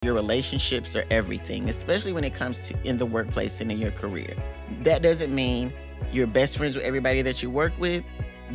Your relationships are everything, especially when it comes to in the workplace and in your career. That doesn't mean you're best friends with everybody that you work with,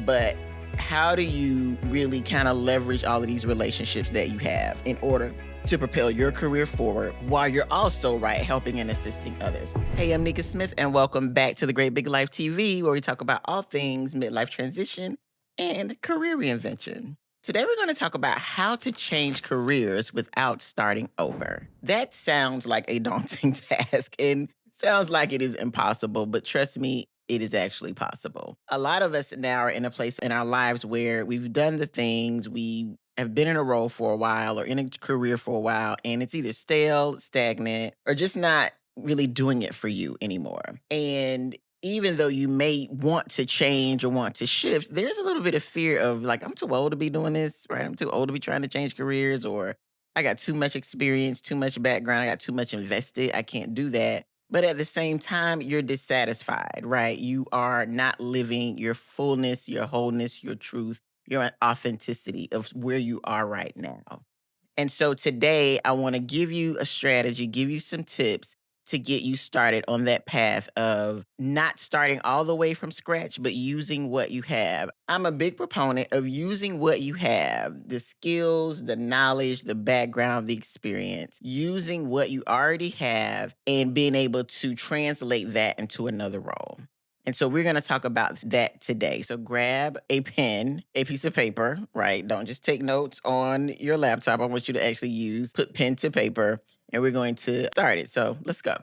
but how do you really kind of leverage all of these relationships that you have in order to propel your career forward while you're also helping and assisting others? Hey, I'm Nika Smith, and welcome back to the Great Big Life TV, where we talk about all things midlife transition and career reinvention. Today, we're going to talk about how to change careers without starting over. That sounds like a daunting task and sounds like it is impossible, but trust me, it is actually possible. A lot of us now are in a place in our lives where we've done the things, we have been in a role for a while or in a career for a while, and it's either stale, stagnant, or just not really doing it for you anymore. And even though you may want to change or want to shift, there's a little bit of fear of I'm too old to be doing this, right? I'm too old to be trying to change careers, or I got too much experience, too much background, I got too much invested. I can't do that. But at the same time, you're dissatisfied, right? You are not living your fullness, your wholeness, your truth, your authenticity of where you are right now. And so today, I want to give you a strategy, give you some tips to get you started on that path of not starting all the way from scratch, but using what you have. I'm a big proponent of using what you have, the skills, the knowledge, the background, the experience, using what you already have and being able to translate that into another role. And so we're going to talk about that today. So grab a pen, a piece of paper, right? Don't just take notes on your laptop. I want you to actually put pen to paper, and we're going to start it. So let's go.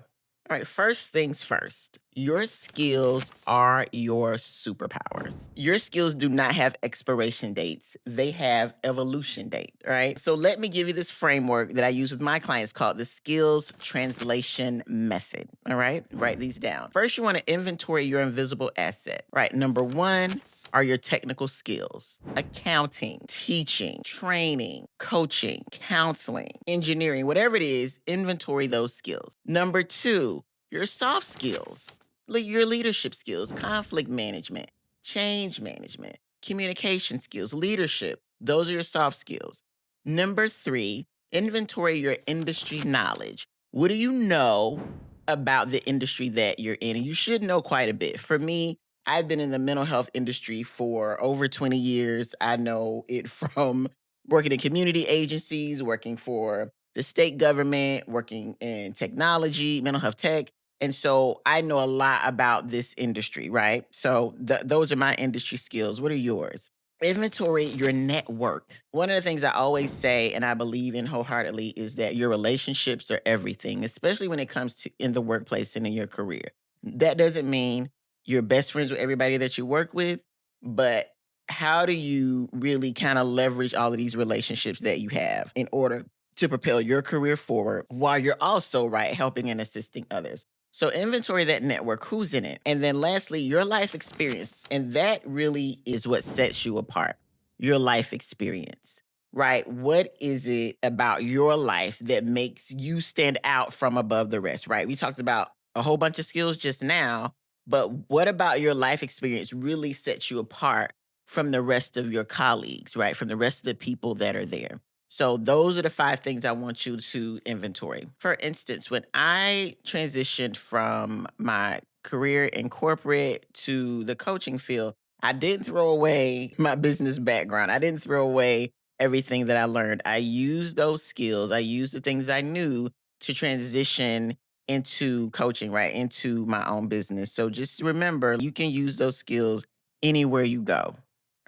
All right, first things first, your skills are your superpowers. Your skills do not have expiration dates. They have evolution date, right? So let me give you this framework that I use with my clients called the skills translation method, all right? Write these down. First, you want to inventory your invisible asset, right? Number one are your technical skills: accounting, teaching, training, coaching, counseling, engineering, whatever it is, inventory those skills. Number two, your soft skills, your leadership skills, conflict management, change management, communication skills, leadership. Those are your soft skills. Number three, inventory your industry knowledge. What do you know about the industry that you're in? And you should know quite a bit. For me, I've been in the mental health industry for over 20 years. I know it from working in community agencies, working for the state government, working in technology, mental health tech. And so I know a lot about this industry, right? So those are my industry skills. What are yours? Inventory your network. One of the things I always say, and I believe in wholeheartedly, is that your relationships are everything, especially when it comes to in the workplace and in your career. That doesn't mean you're best friends with everybody that you work with, but how do you really kind of leverage all of these relationships that you have in order to propel your career forward while you're also helping and assisting others? So inventory that network, who's in it. And then lastly, your life experience. And that really is what sets you apart, your life experience, right? What is it about your life that makes you stand out from above the rest, right? We talked about a whole bunch of skills just now, but what about your life experience really sets you apart from the rest of your colleagues, right? From the rest of the people that are there. So those are the 5 things I want you to inventory. For instance, when I transitioned from my career in corporate to the coaching field, I didn't throw away my business background. I didn't throw away everything that I learned. I used those skills. I used the things I knew to transition into coaching, right? Into my own business. So just remember, you can use those skills anywhere you go.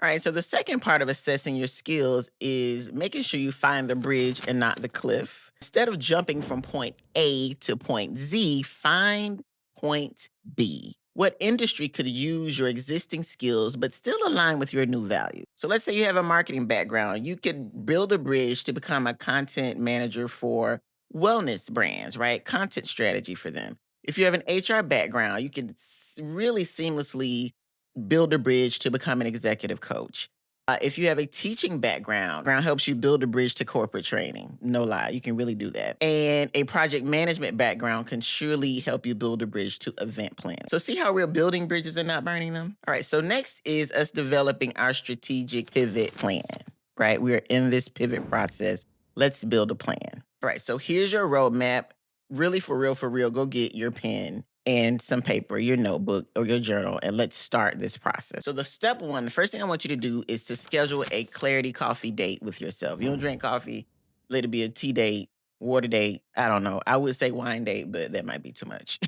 All right, so the second part of assessing your skills is making sure you find the bridge and not the cliff. Instead of jumping from point A to point Z, find point B. What industry could use your existing skills but still align with your new value? So let's say you have a marketing background. You could build a bridge to become a content manager for wellness brands, right? Content strategy for them. If you have an HR background, you can really seamlessly build a bridge to become an executive coach. If you have a teaching background helps you build a bridge to corporate training. No lie, you can really do that. And a project management background can surely help you build a bridge to event planning. So see how we're building bridges and not burning them? All right, so next is us developing our strategic pivot plan, right? We're in this pivot process. Let's build a plan. Right. So here's your roadmap. Really, for real, go get your pen and some paper, your notebook or your journal, and let's start this process. So, the step one, the first thing I want you to do is to schedule a clarity coffee date with yourself. You don't drink coffee, let it be a tea date, water date. I don't know. I would say wine date, but that might be too much.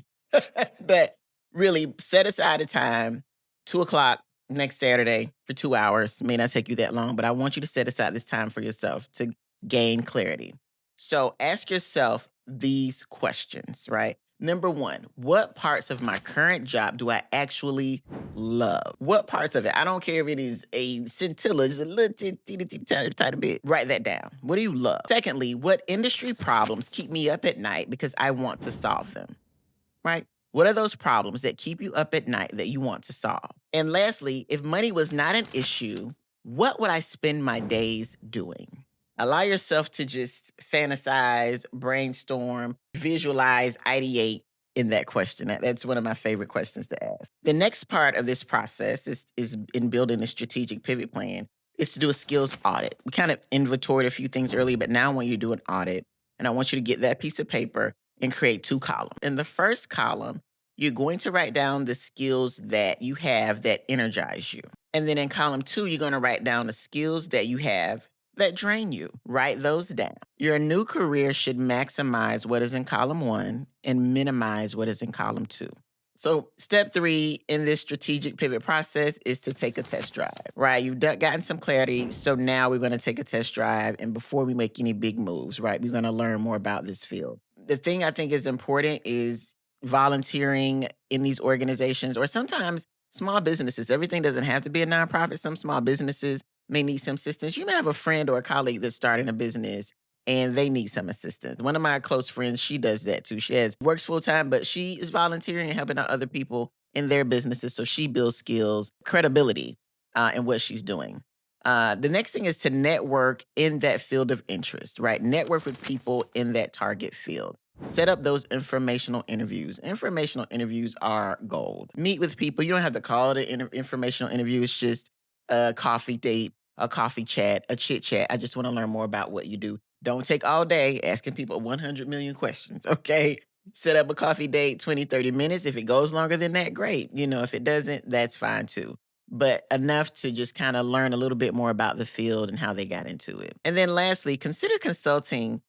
But really, set aside a time, 2 o'clock next Saturday for 2 hours. It may not take you that long, but I want you to set aside this time for yourself to gain clarity. So ask yourself these questions, right? Number one, what parts of my current job do I actually love? What parts of it? I don't care if it is a scintilla, just a little tiny bit. Write that down. What do you love? Secondly, what industry problems keep me up at night because I want to solve them, right? What are those problems that keep you up at night that you want to solve? And lastly, if money was not an issue, what would I spend my days doing? Allow yourself to just fantasize, brainstorm, visualize, ideate in that question. That's one of my favorite questions to ask. The next part of this process is in building a strategic pivot plan is to do a skills audit. We kind of inventoried a few things earlier, but now I want you to do an audit. And I want you to get that piece of paper and create 2 columns. In the first column, you're going to write down the skills that you have that energize you. And then in column 2, you're going to write down the skills that you have that drain you. Write those down. Your new career should maximize what is in column 1 and minimize what is in column 2. So step 3 in this strategic pivot process is to take a test drive, right? You've gotten some clarity. So now we're going to take a test drive. And before we make any big moves, right, we're going to learn more about this field. The thing I think is important is volunteering in these organizations or sometimes small businesses. Everything doesn't have to be a nonprofit. Some small businesses may need some assistance. You may have a friend or a colleague that's starting a business and they need some assistance. One of my close friends, she does that too. Works full time, but she is volunteering and helping out other people in their businesses. So she builds skills, credibility in what she's doing. The next thing is to network in that field of interest, right? Network with people in that target field. Set up those informational interviews. Informational interviews are gold. Meet with people. You don't have to call it an informational interview. It's just a coffee date, a coffee chat, a chit chat. I just want to learn more about what you do. Don't take all day asking people 100 million questions, okay? Set up a coffee date, 20, 30 minutes. If it goes longer than that, great. If it doesn't, that's fine too. But enough to just kind of learn a little bit more about the field and how they got into it. And then lastly, consider consulting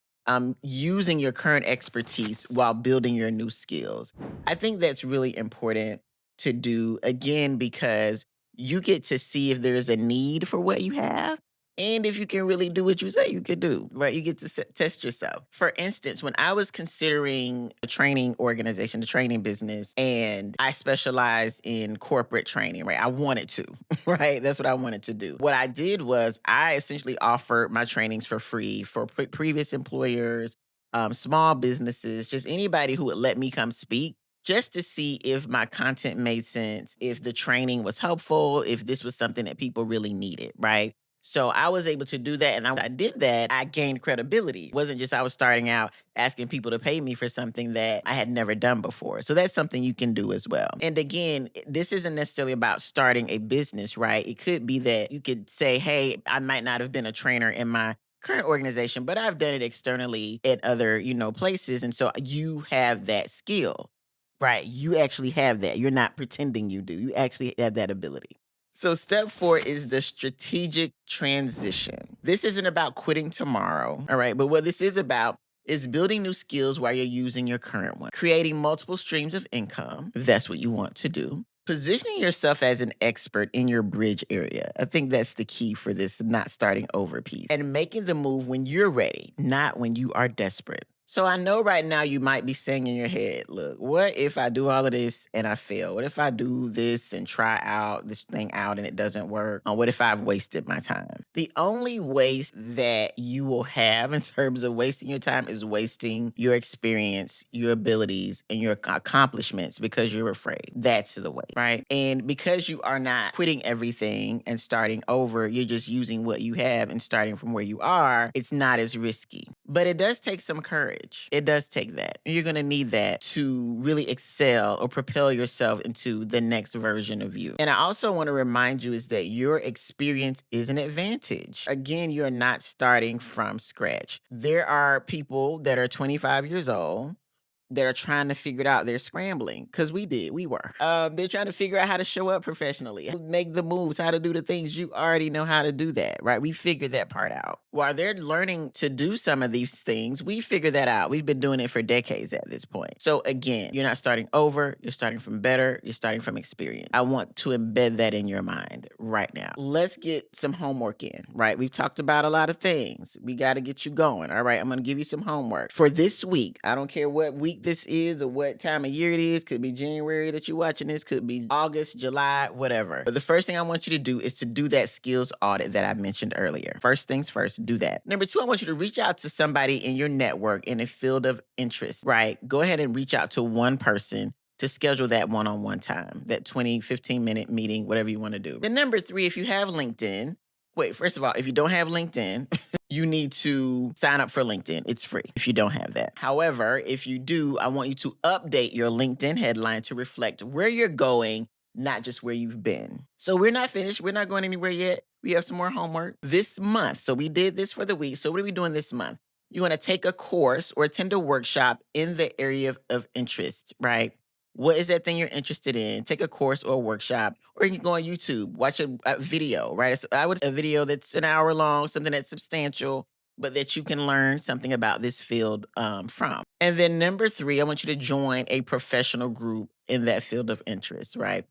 using your current expertise while building your new skills. I think that's really important to do, again, because you get to see if there's a need for what you have and if you can really do what you say you could do, right? You get to test yourself. For instance, when I was considering a training organization, a training business, and I specialized in corporate training, right? I wanted to, right? That's what I wanted to do. What I did was I essentially offered my trainings for free for previous employers, small businesses, just anybody who would let me come speak just to see if my content made sense, if the training was helpful, if this was something that people really needed, right? So I was able to do that. And I did that, I gained credibility. It wasn't just I was starting out asking people to pay me for something that I had never done before. So that's something you can do as well. And again, this isn't necessarily about starting a business, right? It could be that you could say, hey, I might not have been a trainer in my current organization, but I've done it externally at other, places. And so you have that skill, right? You actually have that. You're not pretending you do. You actually have that ability. So step 4 is the strategic transition. This isn't about quitting tomorrow, all right? But what this is about is building new skills while you're using your current one, creating multiple streams of income, if that's what you want to do, positioning yourself as an expert in your bridge area. I think that's the key for this not starting over piece, and making the move when you're ready, not when you are desperate. So I know right now you might be saying in your head, look, what if I do all of this and I fail? What if I do this and try out this thing out and it doesn't work? What if I've wasted my time? The only waste that you will have in terms of wasting your time is wasting your experience, your abilities, and your accomplishments because you're afraid. That's the way, right? And because you are not quitting everything and starting over, you're just using what you have and starting from where you are, it's not as risky. But it does take some courage. It does take that. You're going to need that to really excel or propel yourself into the next version of you. And I also want to remind you is that your experience is an advantage. Again, you're not starting from scratch. There are people that are 25 years old that are trying to figure it out. They're scrambling because we were. They're trying to figure out how to show up professionally, make the moves, how to do the things. You already know how to do that, right? We figured that part out. While they're learning to do some of these things, we figured that out. We've been doing it for decades at this point. So again, you're not starting over. You're starting from better. You're starting from experience. I want to embed that in your mind right now. Let's get some homework in, right? We've talked about a lot of things. We got to get you going. All right. I'm going to give you some homework for this week. I don't care what week this is or what time of year it is. Could be January that you're watching this, could be August, July, whatever. But the first thing I want you to do is to do that skills audit that I mentioned earlier. First things first, do that. Number two, I want you to reach out to somebody in your network in a field of interest, right? Go ahead and reach out to one person to schedule that one-on-one time, that 20, 15-minute meeting, whatever you want to do. Then number three, if you have LinkedIn, wait, first of all, if you don't have LinkedIn, you need to sign up for LinkedIn. It's free if you don't have that. However, if you do, I want you to update your LinkedIn headline to reflect where you're going, not just where you've been. So we're not finished. We're not going anywhere yet. We have some more homework this month. So we did this for the week. So what are we doing this month? You want to take a course or attend a workshop in the area of interest, right? What is that thing you're interested in? Take a course or a workshop, or you can go on YouTube, watch a video, right? I would a video that's an hour long, something that's substantial, but that you can learn something about this field from. And then number three, I want you to join a professional group in that field of interest, right?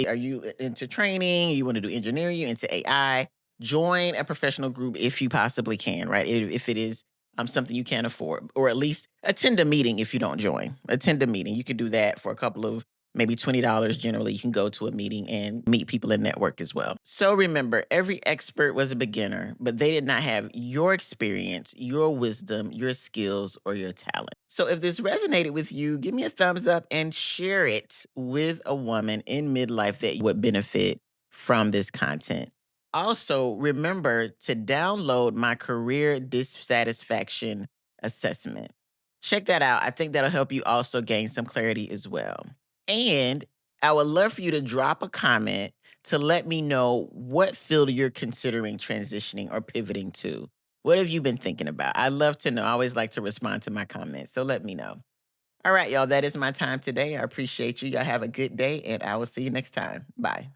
Are you into training? You want to do engineering? You into AI? Join a professional group if you possibly can, right? If it is something you can't afford, or at least attend a meeting if you don't join. Attend a meeting. You could do that for a couple of maybe $20 generally. You can go to a meeting and meet people and network as well. So remember, every expert was a beginner, but they did not have your experience, your wisdom, your skills, or your talent. So if this resonated with you, give me a thumbs up and share it with a woman in midlife that would benefit from this content. Also, remember to download my career dissatisfaction assessment. Check that out. I think that'll help you also gain some clarity as well. And I would love for you to drop a comment to let me know what field you're considering transitioning or pivoting to. What have you been thinking about? I'd love to know. I always like to respond to my comments, so let me know. All right, y'all, that is my time today. I appreciate you. Y'all have a good day, and I will see you next time. Bye.